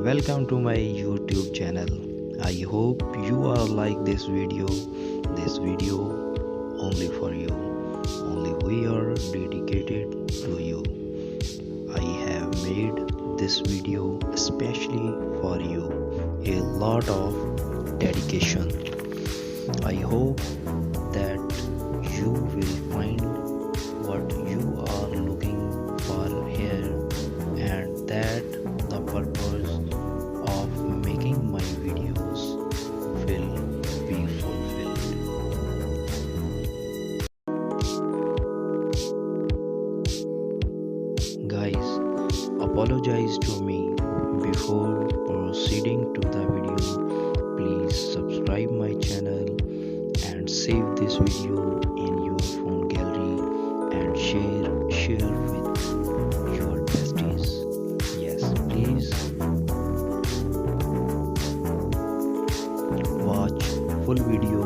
welcome to my YouTube channel. I hope you are like this video. This video only for you. Only we are dedicated to you. I have made this video especially for you. A lot of dedication. I hope that you will find what you are looking for here, and that the purpose of making my videos will be fulfilled. Guys, apologize to me before proceeding to the video. Please subscribe my channel and save this video in your phone gallery and share with your besties. Yes, please watch full video.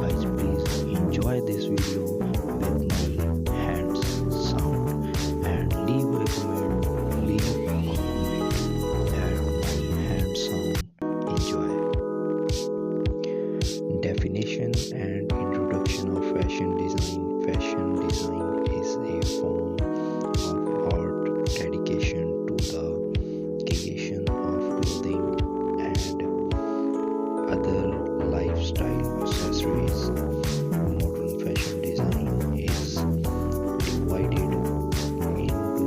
Guys, please enjoy this video with my hands sound and leave a comment and my hand sound. Enjoy. Definition and introduction of fashion design. Fashion design is a form of art dedication to the creation of clothing and other lifestyle accessories. Modern fashion design is divided into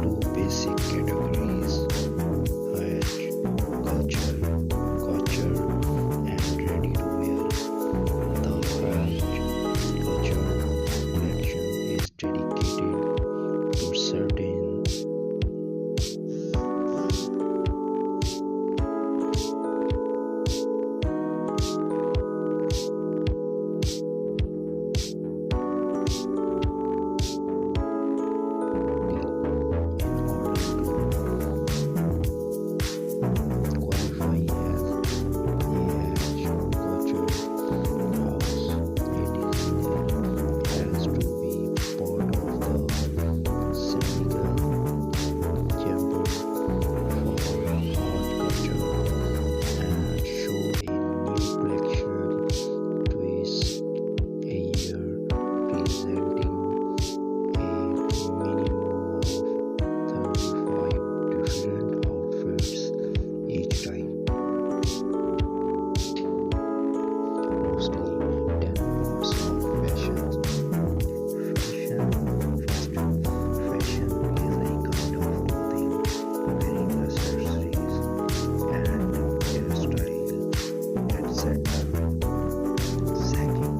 two basic categories: culture, and ready to wear. The first culture collection is dedicated to certain qualify as culture house. A designer has to be part of the cynical chamber for art culture and show a new collection twice a year, presenting a minimum of 35 different outfits each time. Mostly 10 parts of fashion. Fashion is a kind of clothing, wearing accessories and hairstyle, etc. Second,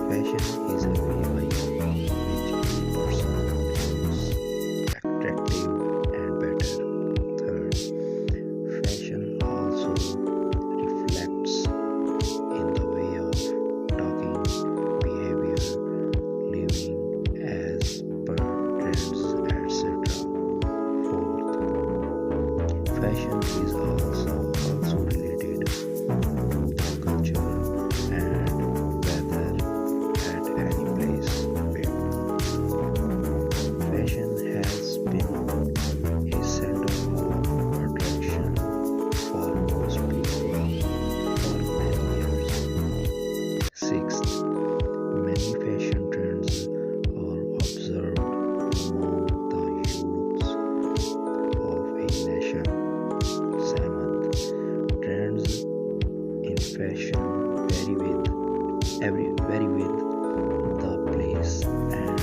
fashion is a way by which a person looks attractive and better. Third, fashion also reflects in the way of talking, behavior, living as per trends, etc. Fourth, fashion is also related to the culture and weather at any place. Fifth, fashion has been a center of attraction for most people for many years. Sixth, many fashion trends are observed among the youths of a nation. Seventh, trends in fashion vary with the place and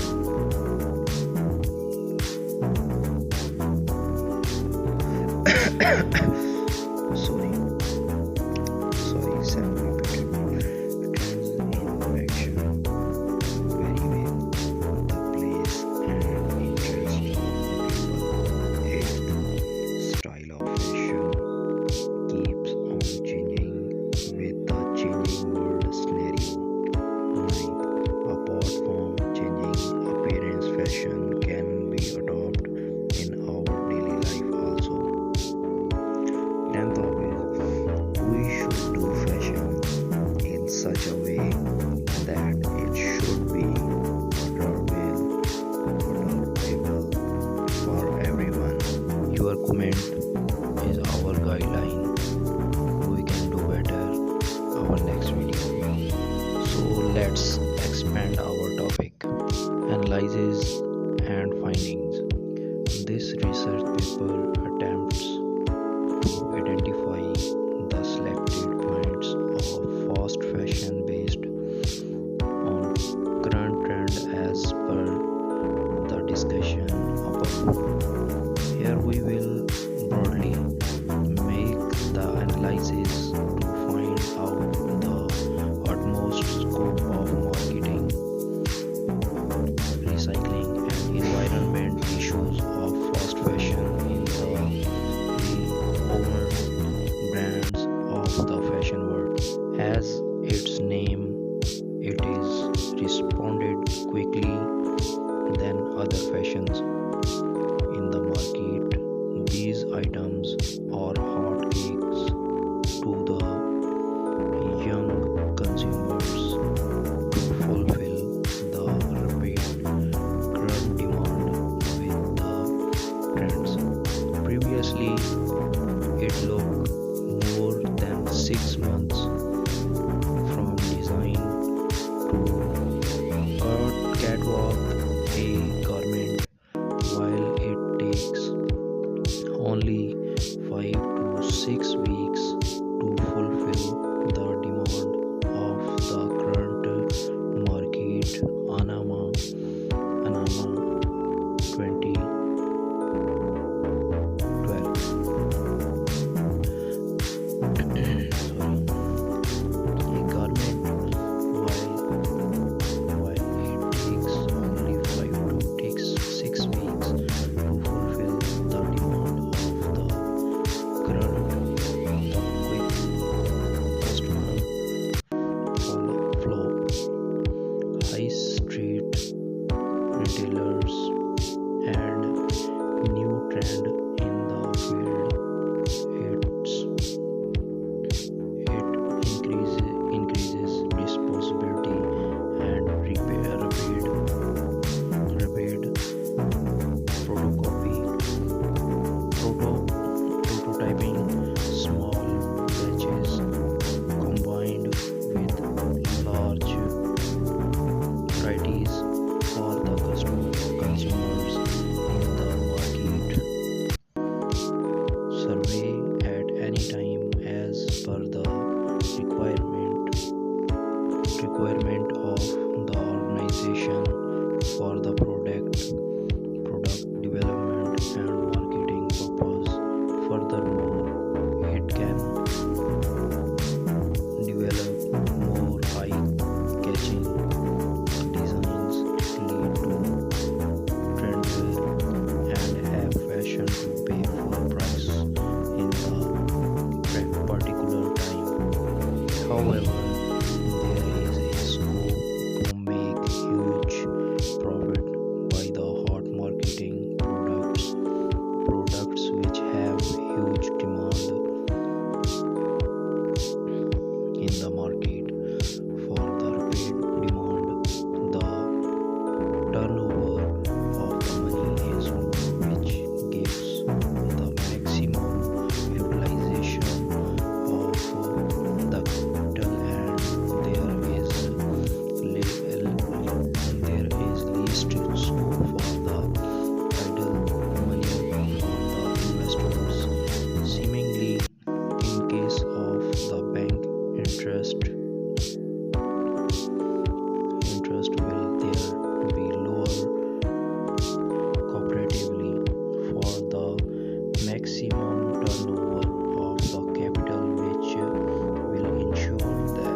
sorry, Sam repeated. Trends in fashion vary with the place and interest of people. Eighth, style of fashion keeps on changing with the changing world scenario. Ninth, apart from changing appearance, fashion can be adopted in our daily life also. Tenth, we should do fashion in such a way that it should be adorable for everyone. Your comment This research paper attempts to identify the selected points of fast fashion based on current trend as per the discussion above. Here we will broadly make the analysis to find out the utmost scope of marketing, recycling, and environment issues of fast fashion in the owner brands of the fashion world. As its name, it is responded quickly than other fashions in the market. These items are hot cakes to the young consumers to fulfill the rapid current demand with the trends. Previously, it took more than 6 months from design to catwalk a garment, while it takes only 5 to 6 weeks to fulfill the demand of the current market. Anama 2012. A garment, while it takes only 5 to 6 weeks to fulfill the demand of the current, the quick customer flow, high street retailers, and new trend in the field. It increases disposability and rapid prototyping, small batches combined with large varieties for the consumers in the market. Survey at any time as per the requirement of the organization for the product development and marketing purpose. Furthermore, it can develop more eye-catching designs, lead to trendwear, and have fashion to pay full price in the particular time. However, there is a scope to make huge profit by the hot marketing products which have huge demand in the market. For the rapid demand, the turnover of the money is more, which gives the maximum utilization of the capital, and there is least scope for the idle money for the investors. Seemingly, in case of the bank, interest will there be lower comparatively for the maximum turnover of the capital, which will ensure the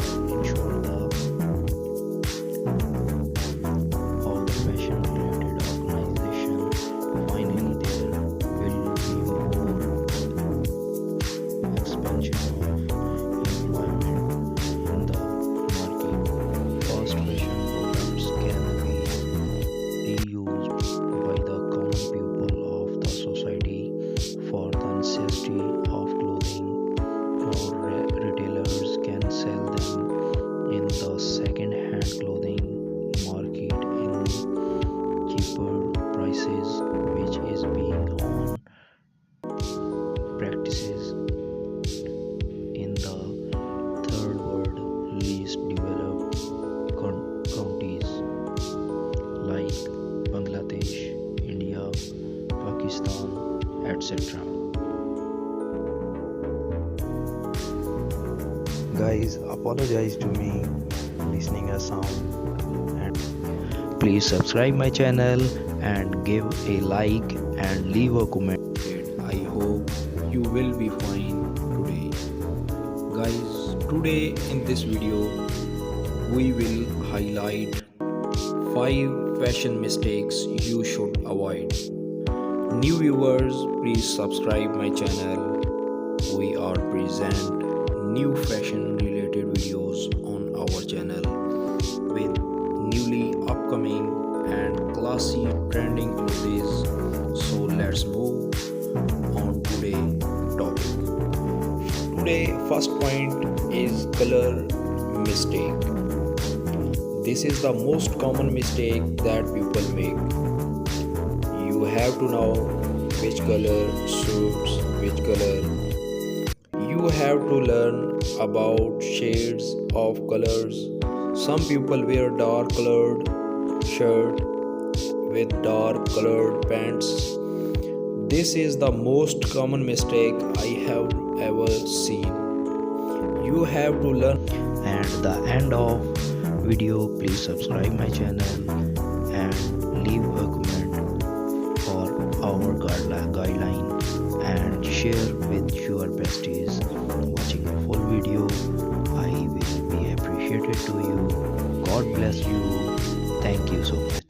of the fashion related organization. Finally, there will be more expansion of employment in the market. Fast fashion products can be reused by the common people of the society for the necessity of clothing, or retailers can sell them in the second-hand clothing market in cheaper prices, which is being on practices in the third world least developed countries like Bangladesh, India, Pakistan, on, etc. Guys, apologize to me listening a sound, and please subscribe my channel and give a like and leave a comment. I hope you will be fine today. Guys, today in this video we will highlight 5 fashion mistakes you should avoid. New viewers, please subscribe my channel. We are present new fashion related videos on our channel with newly upcoming and classy trending clothes. So let's move on today topic. Today first point is color mistake. This is the most common mistake that people make. You have to know which color suits which color. You have to learn about shades of colors. Some people wear dark colored shirt with dark colored pants. This is the most common mistake I have ever seen. You have to learn. And the end of video, please subscribe my channel and leave a comment for our guideline and share with your besties. Watching a full video, I will be appreciated to you. God bless you. Thank you so much.